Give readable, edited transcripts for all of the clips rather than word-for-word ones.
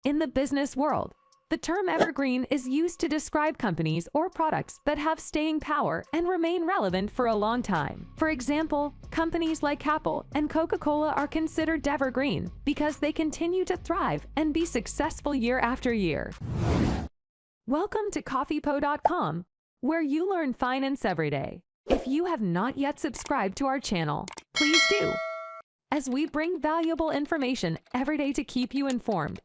In the business world, the term evergreen is used to describe companies or products that have staying power and remain relevant for a long time. For example, companies like Apple and Coca-Cola are considered evergreen because they continue to thrive and be successful year after year. Welcome to Coffeepo.com, where you learn finance every day. If you have not yet subscribed to our channel, please do, as we bring valuable information every day to keep you informed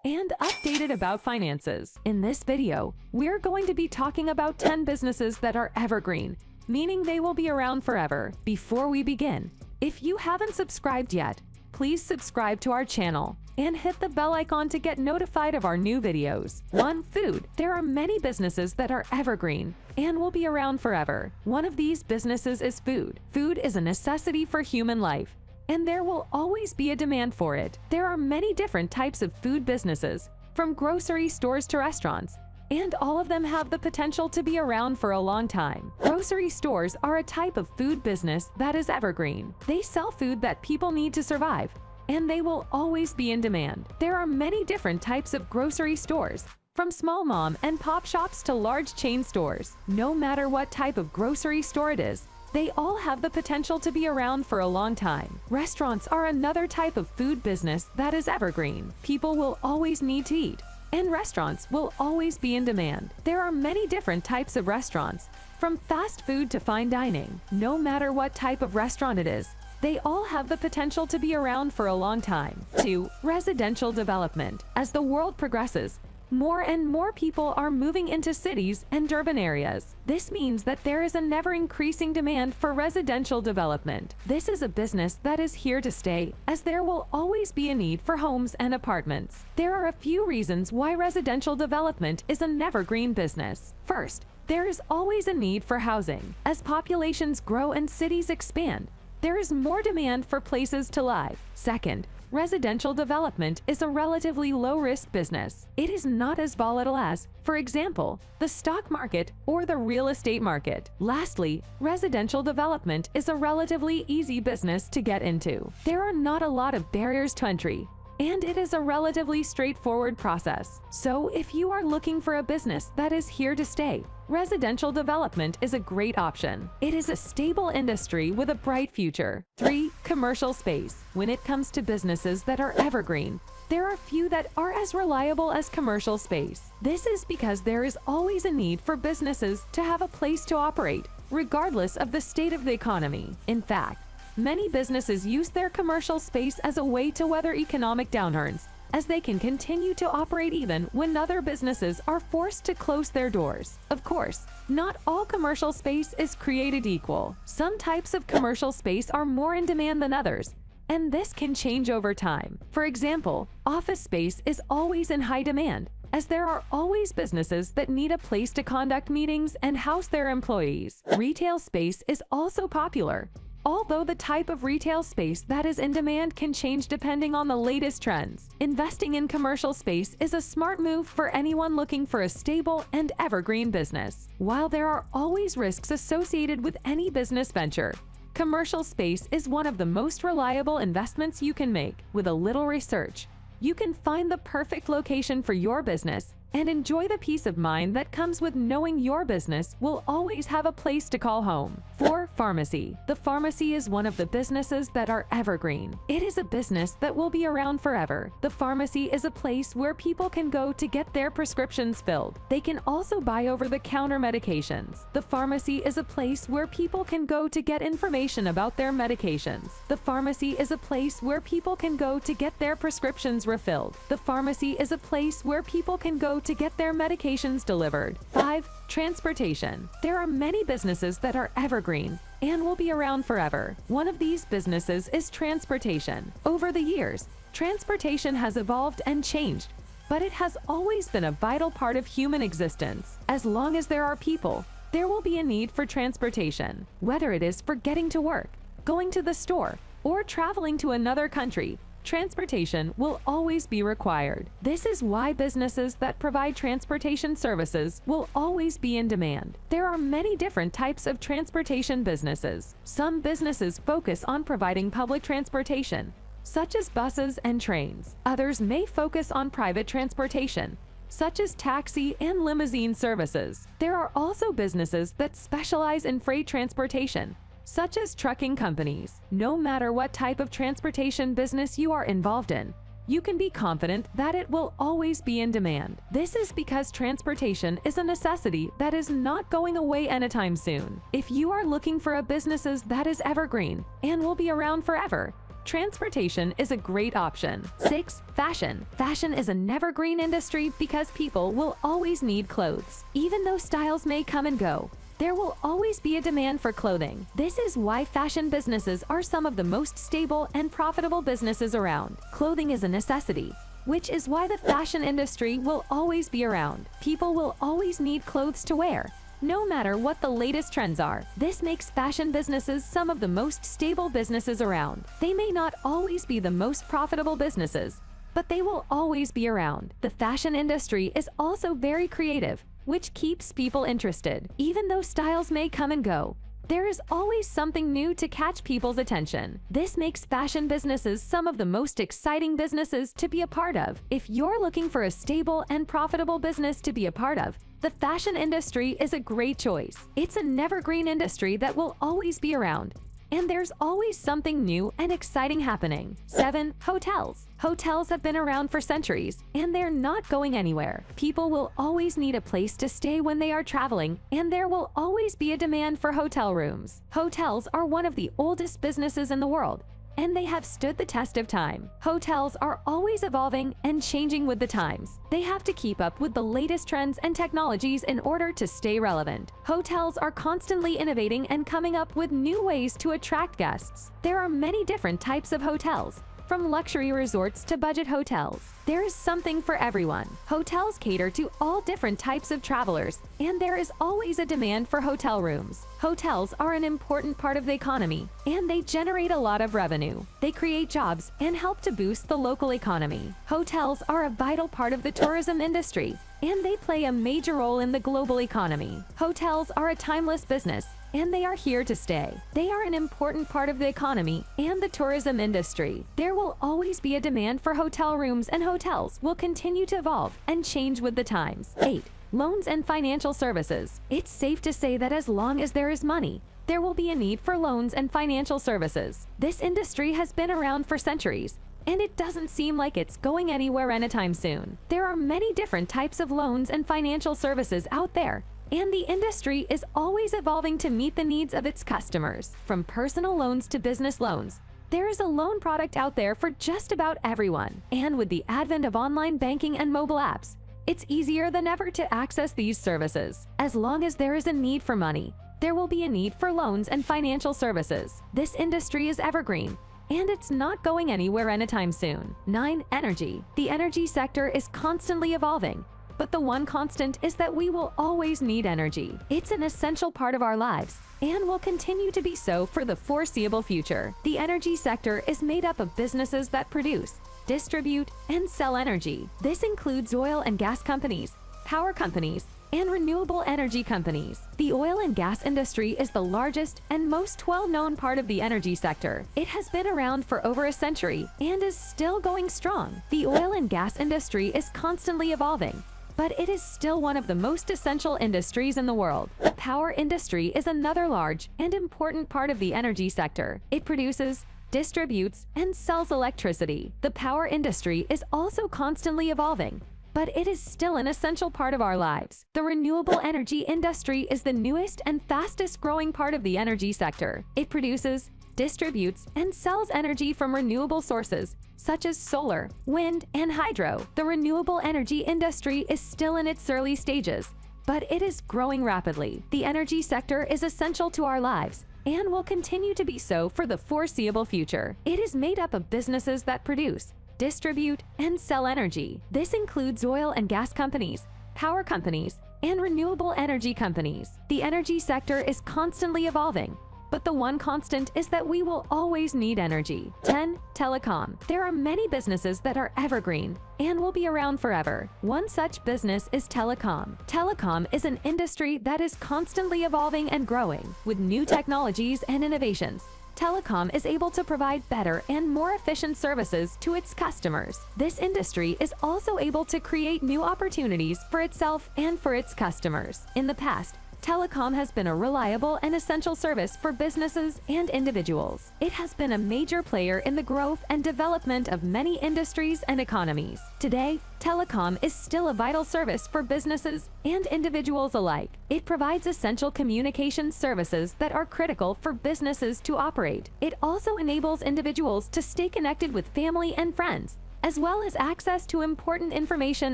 and updated about finances. In this video, we're going to be talking about 10 businesses that are evergreen, meaning they will be around forever. Before we begin, if you haven't subscribed yet, please subscribe to our channel and hit the bell icon to get notified of our new videos. 1. Food. There are many businesses that are evergreen and will be around forever. One of these businesses is food. Food is a necessity for human life, and there will always be a demand for it. There are many different types of food businesses, from grocery stores to restaurants, and all of them have the potential to be around for a long time. Grocery stores are a type of food business that is evergreen. They sell food that people need to survive, and they will always be in demand. There are many different types of grocery stores, from small mom and pop shops to large chain stores. No matter what type of grocery store it is, they all have the potential to be around for a long time. Restaurants are another type of food business that is evergreen. People will always need to eat, and restaurants will always be in demand. There are many different types of restaurants, from fast food to fine dining. No matter what type of restaurant it is, they all have the potential to be around for a long time. 2. Residential development. As the world progresses, more and more people are moving into cities and urban areas. This means that there is an ever-increasing demand for residential development. This is a business that is here to stay, as there will always be a need for homes and apartments. There are a few reasons why residential development is an evergreen business. First, there is always a need for housing. As populations grow and cities expand, there is more demand for places to live. Second, residential development is a relatively low-risk business. It is not as volatile as, for example, the stock market or the real estate market. Lastly, residential development is a relatively easy business to get into. There are not a lot of barriers to entry, and it is a relatively straightforward process. So if you are looking for a business that is here to stay, residential development is a great option. It is a stable industry with a bright future. 3. Commercial space. When it comes to businesses that are evergreen, there are few that are as reliable as commercial space. This is because there is always a need for businesses to have a place to operate, regardless of the state of the economy. In fact, many businesses use their commercial space as a way to weather economic downturns, as they can continue to operate even when other businesses are forced to close their doors. Of course, not all commercial space is created equal. Some types of commercial space are more in demand than others, and this can change over time. For example, office space is always in high demand, as there are always businesses that need a place to conduct meetings and house their employees. Retail space is also popular, although the type of retail space that is in demand can change depending on the latest trends. Investing in commercial space is a smart move for anyone looking for a stable and evergreen business. While there are always risks associated with any business venture, commercial space is one of the most reliable investments you can make. With a little research, you can find the perfect location for your business and enjoy the peace of mind that comes with knowing your business will always have a place to call home. 4. Pharmacy. The pharmacy is one of the businesses that are evergreen. It is a business that will be around forever. The pharmacy is a place where people can go to get their prescriptions filled. They can also buy over-the-counter medications. The pharmacy is a place where people can go to get information about their medications. The pharmacy is a place where people can go to get their prescriptions refilled. The pharmacy is a place where people can go to get their medications delivered. 5. Transportation. There are many businesses that are evergreen and will be around forever. One of these businesses is transportation. Over the years, transportation has evolved and changed, but it has always been a vital part of human existence. As long as there are people, there will be a need for transportation. Whether it is for getting to work, going to the store, or traveling to another country, transportation will always be required. This is why businesses that provide transportation services will always be in demand. There are many different types of transportation businesses. Some businesses focus on providing public transportation, such as buses and trains. Others may focus on private transportation, such as taxi and limousine services. There are also businesses that specialize in freight transportation, such as trucking companies. No matter what type of transportation business you are involved in, you can be confident that it will always be in demand. This is because transportation is a necessity that is not going away anytime soon. If you are looking for a business that is evergreen and will be around forever, transportation is a great option. 6. Fashion. Fashion is an evergreen industry because people will always need clothes. Even though styles may come and go, there will always be a demand for clothing. This is why fashion businesses are some of the most stable and profitable businesses around. Clothing is a necessity, which is why the fashion industry will always be around. People will always need clothes to wear, no matter what the latest trends are. This makes fashion businesses some of the most stable businesses around. They may not always be the most profitable businesses, but they will always be around. The fashion industry is also very creative, which keeps people interested. Even though styles may come and go, there is always something new to catch people's attention. This makes fashion businesses some of the most exciting businesses to be a part of. If you're looking for a stable and profitable business to be a part of, the fashion industry is a great choice. It's an evergreen industry that will always be around, and there's always something new and exciting happening. 7. Hotels. Hotels have been around for centuries, and they're not going anywhere. People will always need a place to stay when they are traveling, and there will always be a demand for hotel rooms. Hotels are one of the oldest businesses in the world, and they have stood the test of time. Hotels are always evolving and changing with the times. They have to keep up with the latest trends and technologies in order to stay relevant. Hotels are constantly innovating and coming up with new ways to attract guests. There are many different types of hotels, from luxury resorts to budget hotels. There is something for everyone. Hotels cater to all different types of travelers, and there is always a demand for hotel rooms. Hotels are an important part of the economy, and they generate a lot of revenue. They create jobs and help to boost the local economy. Hotels are a vital part of the tourism industry, and they play a major role in the global economy. Hotels are a timeless business, and they are here to stay. They are an important part of the economy and the tourism industry. There will always be a demand for hotel rooms, and hotels will continue to evolve and change with the times. 8. Loans and financial services. It's safe to say that as long as there is money, there will be a need for loans and financial services. This industry has been around for centuries, and it doesn't seem like it's going anywhere anytime soon. There are many different types of loans and financial services out there, and the industry is always evolving to meet the needs of its customers. From personal loans to business loans, there is a loan product out there for just about everyone. And with the advent of online banking and mobile apps, it's easier than ever to access these services. As long as there is a need for money, there will be a need for loans and financial services. This industry is evergreen, and it's not going anywhere anytime soon. 9. Energy. The energy sector is constantly evolving, but the one constant is that we will always need energy. It's an essential part of our lives and will continue to be so for the foreseeable future. The energy sector is made up of businesses that produce, distribute, and sell energy. This includes oil and gas companies, power companies, and renewable energy companies. The oil and gas industry is the largest and most well-known part of the energy sector. It has been around for over a century and is still going strong. The oil and gas industry is constantly evolving, but it is still one of the most essential industries in the world. The power industry is another large and important part of the energy sector. It produces, distributes, and sells electricity. The power industry is also constantly evolving, but it is still an essential part of our lives. The renewable energy industry is the newest and fastest growing part of the energy sector. It produces, distributes, and sells energy from renewable sources such as solar, wind, and hydro. The renewable energy industry is still in its early stages, but it is growing rapidly. The energy sector is essential to our lives and will continue to be so for the foreseeable future. It is made up of businesses that produce, distribute, and sell energy. This includes oil and gas companies, power companies, and renewable energy companies. The energy sector is constantly evolving, but the one constant is that we will always need energy. 10. Telecom. There are many businesses that are evergreen and will be around forever. One such business is telecom. Telecom is an industry that is constantly evolving and growing with new technologies and innovations. Telecom is able to provide better and more efficient services to its customers. This industry is also able to create new opportunities for itself and for its customers. In the past, Telecom has been a reliable and essential service for businesses and individuals. It has been a major player in the growth and development of many industries and economies. Today, Telecom is still a vital service for businesses and individuals alike. It provides essential communication services that are critical for businesses to operate. It also enables individuals to stay connected with family and friends, as well as access to important information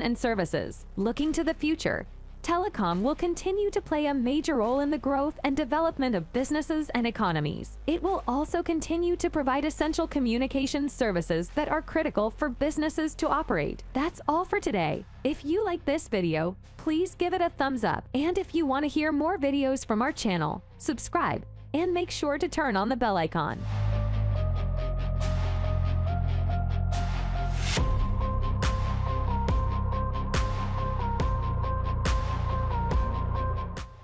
and services. Looking to the future, Telecom will continue to play a major role in the growth and development of businesses and economies. It will also continue to provide essential communication services that are critical for businesses to operate. That's all for today. If you like this video, please give it a thumbs up. And if you want to hear more videos from our channel, subscribe and make sure to turn on the bell icon.